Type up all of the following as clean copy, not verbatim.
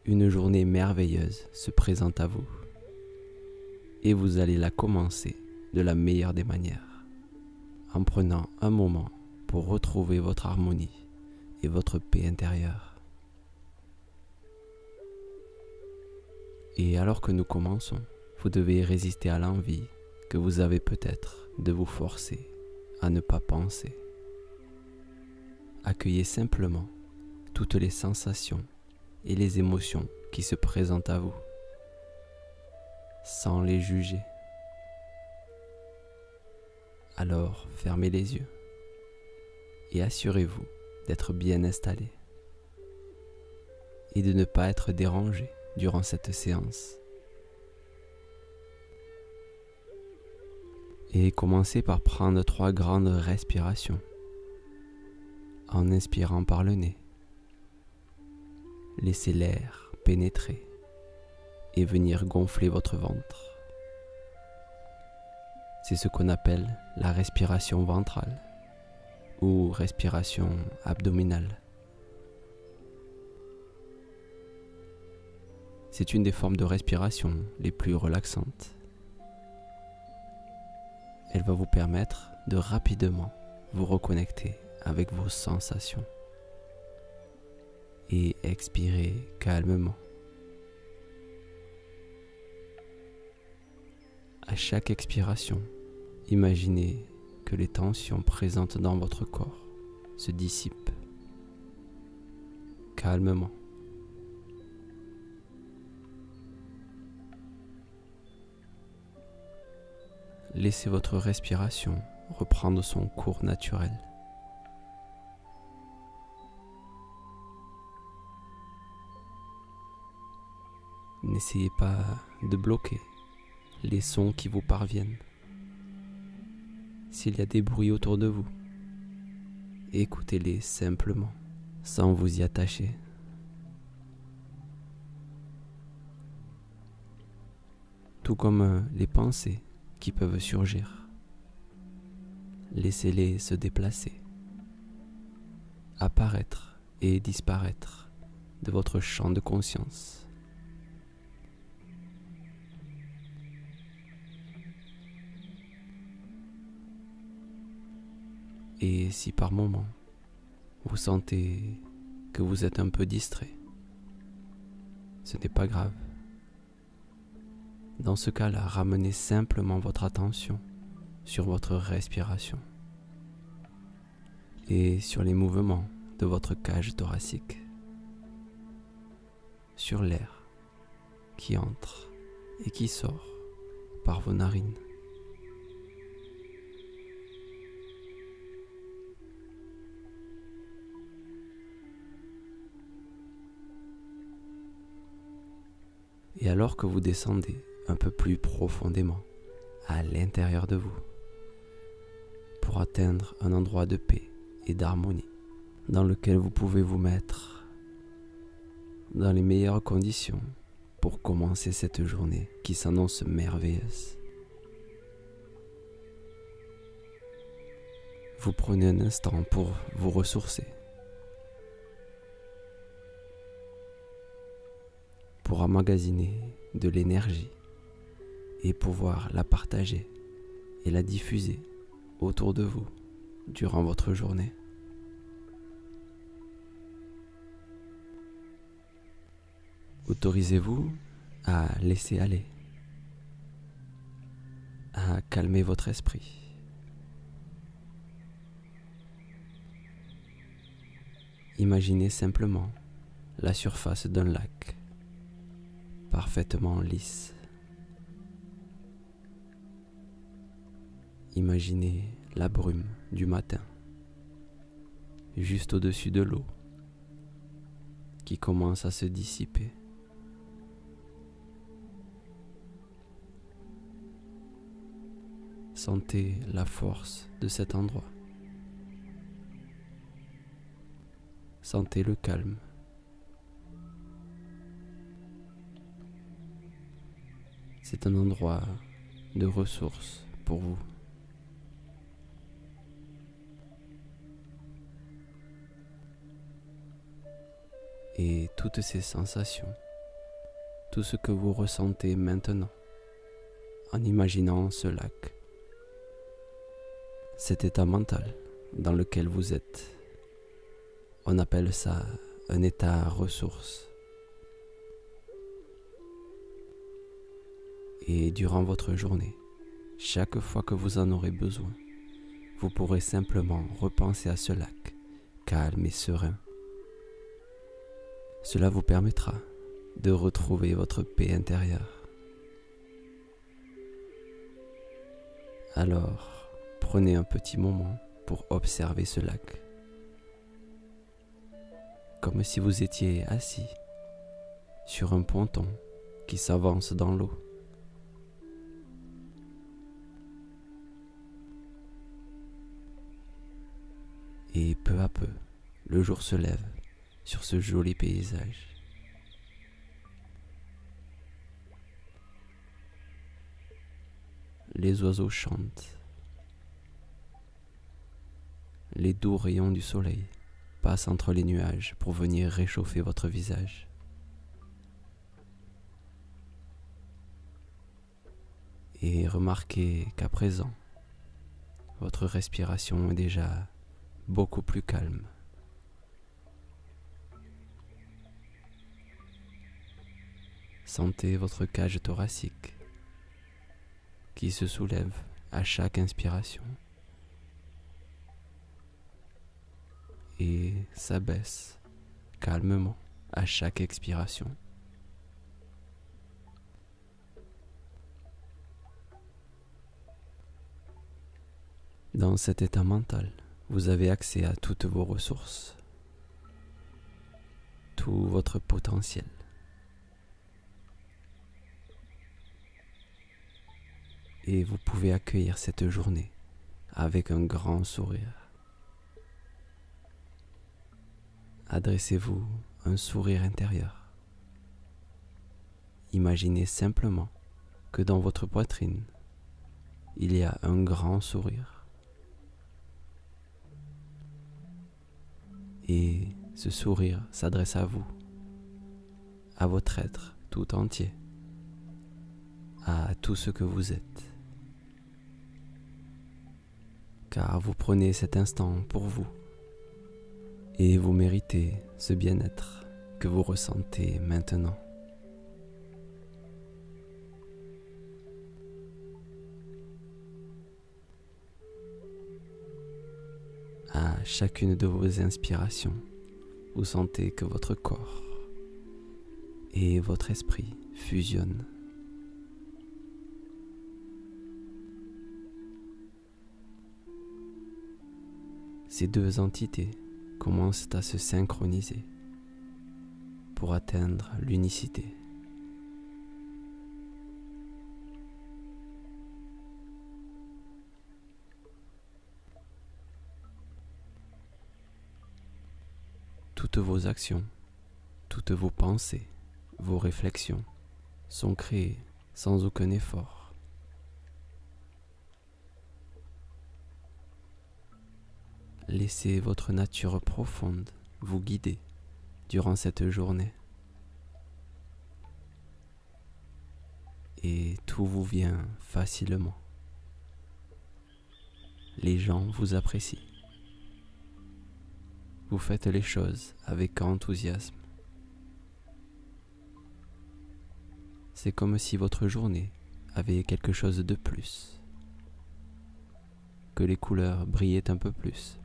Une journée merveilleuse se présente à vous et vous allez la commencer de la meilleure des manières, en prenant un moment pour retrouver votre harmonie et votre paix intérieure. Et alors que nous commençons, vous devez résister à l'envie que vous avez peut-être de vous forcer à ne pas penser. Accueillez simplement toutes les sensations et les émotions qui se présentent à vous, sans les juger. Alors fermez les yeux et assurez-vous d'être bien installé et de ne pas être dérangé durant cette séance. Et commencez par prendre 3 grandes respirations en inspirant par le nez. Laissez l'air pénétrer et venir gonfler votre ventre. C'est ce qu'on appelle la respiration ventrale ou respiration abdominale. C'est une des formes de respiration les plus relaxantes. Elle va vous permettre de rapidement vous reconnecter avec vos sensations et expirer calmement. À chaque expiration, imaginez que les tensions présentes dans votre corps se dissipent calmement. Laissez votre respiration reprendre son cours naturel. N'essayez pas de bloquer les sons qui vous parviennent. S'il y a des bruits autour de vous, écoutez-les simplement, sans vous y attacher. Tout comme les pensées qui peuvent surgir. Laissez-les se déplacer, apparaître et disparaître de votre champ de conscience. Et si par moment, vous sentez que vous êtes un peu distrait, ce n'est pas grave. Dans ce cas-là, ramenez simplement votre attention sur votre respiration et sur les mouvements de votre cage thoracique, sur l'air qui entre et qui sort par vos narines. Et alors que vous descendez un peu plus profondément à l'intérieur de vous, pour atteindre un endroit de paix et d'harmonie dans lequel vous pouvez vous mettre dans les meilleures conditions pour commencer cette journée qui s'annonce merveilleuse. Vous prenez un instant pour vous ressourcer, pour emmagasiner de l'énergie et pouvoir la partager et la diffuser autour de vous durant votre journée. Autorisez-vous à laisser aller, à calmer votre esprit. Imaginez simplement la surface d'un lac parfaitement lisse. Imaginez la brume du matin, juste au-dessus de l'eau, qui commence à se dissiper. Sentez la force de cet endroit. Sentez le calme. C'est un endroit de ressources pour vous. Et toutes ces sensations tout ce que vous ressentez maintenant en imaginant ce lac, cet état mental dans lequel vous êtes. On appelle ça un état ressource. Et durant votre journée, chaque fois que vous en aurez besoin, vous pourrez simplement repenser à ce lac, calme et serein. Cela vous permettra de retrouver votre paix intérieure. Alors, prenez un petit moment pour observer ce lac, comme si vous étiez assis sur un ponton qui s'avance dans l'eau. Et peu à peu, le jour se lève sur ce joli paysage. Les oiseaux chantent. Les doux rayons du soleil passent entre les nuages pour venir réchauffer votre visage. Et remarquez qu'à présent, votre respiration est déjà beaucoup plus calme. Sentez votre cage thoracique qui se soulève à chaque inspiration et s'abaisse calmement à chaque expiration. Dans cet état mental, vous avez accès à toutes vos ressources, tout votre potentiel. Et vous pouvez accueillir cette journée avec un grand sourire. Adressez-vous un sourire intérieur. Imaginez simplement que dans votre poitrine, il y a un grand sourire. Et ce sourire s'adresse à vous, à votre être tout entier, à tout ce que vous êtes. Car vous prenez cet instant pour vous et vous méritez ce bien-être que vous ressentez maintenant. À chacune de vos inspirations, vous sentez que votre corps et votre esprit fusionnent. Ces deux entités commencent à se synchroniser pour atteindre l'unicité. Toutes vos actions, toutes vos pensées, vos réflexions sont créées sans aucun effort. Laissez votre nature profonde vous guider durant cette journée. Et tout vous vient facilement. Les gens vous apprécient. Vous faites les choses avec enthousiasme. C'est comme si votre journée avait quelque chose de plus, que les couleurs brillaient un peu plus,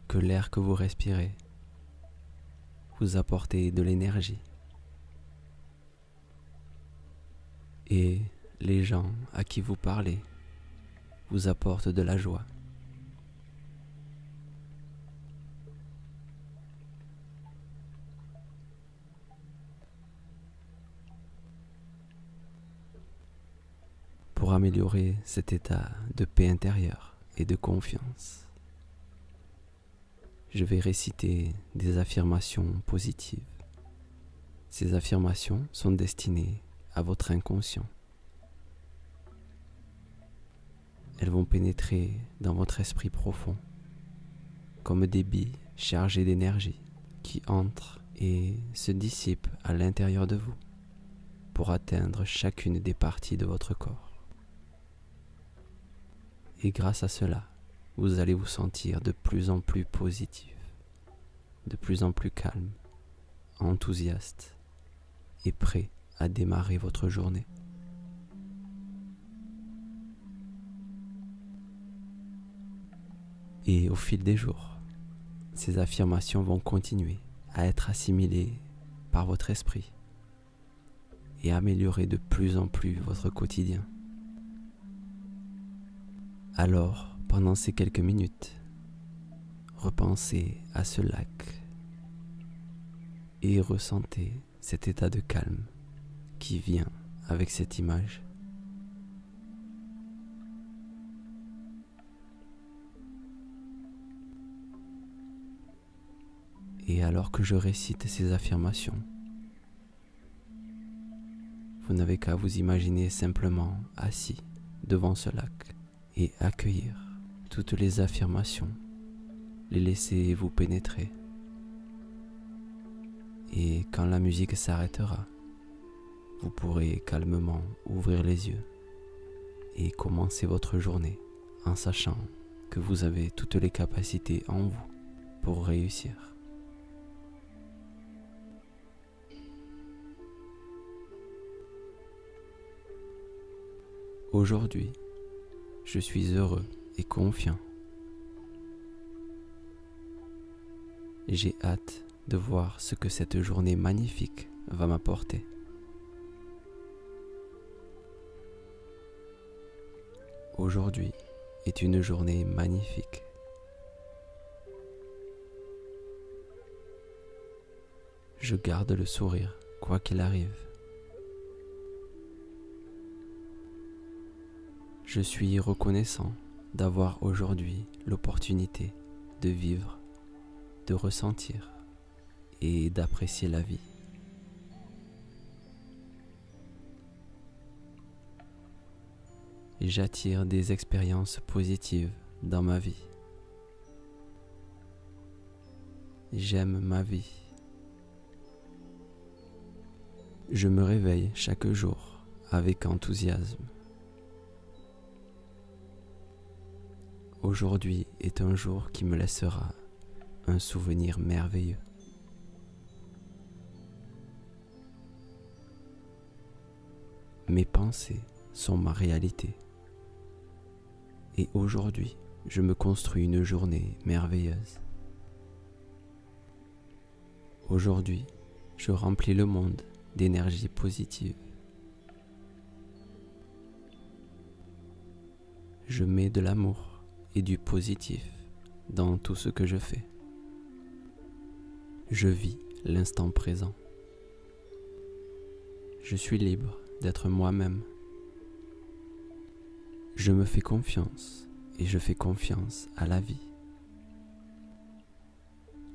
que l'air que vous respirez vous apportait de l'énergie. Et les gens à qui vous parlez vous apportent de la joie. Pour améliorer cet état de paix intérieure et de confiance, je vais réciter des affirmations positives. Ces affirmations sont destinées à votre inconscient. Elles vont pénétrer dans votre esprit profond, comme des billes chargées d'énergie qui entrent et se dissipent à l'intérieur de vous pour atteindre chacune des parties de votre corps. Et grâce à cela, vous allez vous sentir de plus en plus positif, de plus en plus calme, enthousiaste et prêt à démarrer votre journée. Et au fil des jours, ces affirmations vont continuer à être assimilées par votre esprit et améliorer de plus en plus votre quotidien. Alors, pendant ces quelques minutes, repensez à ce lac et ressentez cet état de calme qui vient avec cette image. Et alors que je récite ces affirmations, vous n'avez qu'à vous imaginer simplement assis devant ce lac et accueillir toutes les affirmations, les laisser vous pénétrer. Et quand la musique s'arrêtera, vous pourrez calmement ouvrir les yeux et commencer votre journée en sachant que vous avez toutes les capacités en vous pour réussir. Aujourd'hui, je suis heureux et confiant. J'ai hâte de voir ce que cette journée magnifique va m'apporter. Aujourd'hui est une journée magnifique. Je garde le sourire quoi qu'il arrive. Je suis reconnaissant d'avoir aujourd'hui l'opportunité de vivre, de ressentir et d'apprécier la vie. J'attire des expériences positives dans ma vie. J'aime ma vie. Je me réveille chaque jour avec enthousiasme. Aujourd'hui est un jour qui me laissera un souvenir merveilleux. Mes pensées sont ma réalité. Et aujourd'hui, je me construis une journée merveilleuse. Aujourd'hui, je remplis le monde d'énergie positive. Je mets de l'amour et du positif dans tout ce que je fais. Je vis l'instant présent. Je suis libre d'être moi-même. Je me fais confiance et je fais confiance à la vie.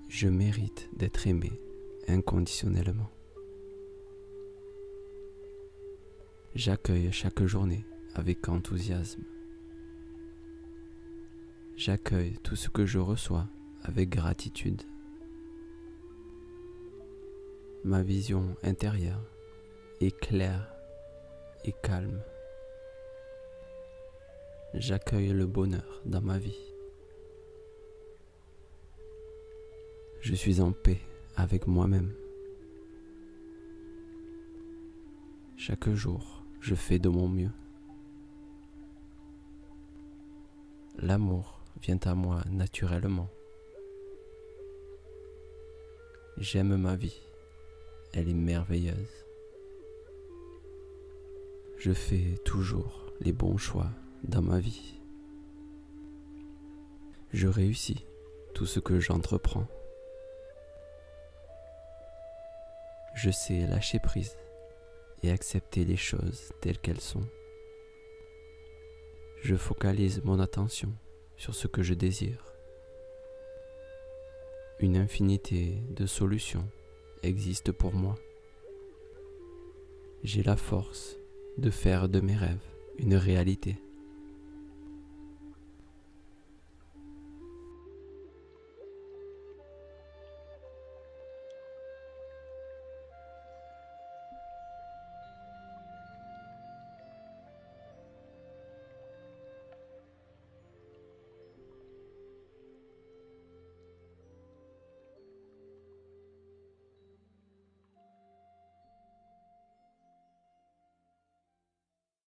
Je mérite d'être aimé inconditionnellement. J'accueille chaque journée avec enthousiasme. J'accueille tout ce que je reçois avec gratitude. Ma vision intérieure est claire et calme. J'accueille le bonheur dans ma vie. Je suis en paix avec moi-même. Chaque jour, je fais de mon mieux. L'amour vient à moi naturellement. J'aime ma vie. Elle est merveilleuse. Je fais toujours les bons choix dans ma vie. Je réussis tout ce que j'entreprends. Je sais lâcher prise et accepter les choses telles qu'elles sont. Je focalise mon attention sur ce que je désire. Une infinité de solutions existent pour moi. J'ai la force de faire de mes rêves une réalité.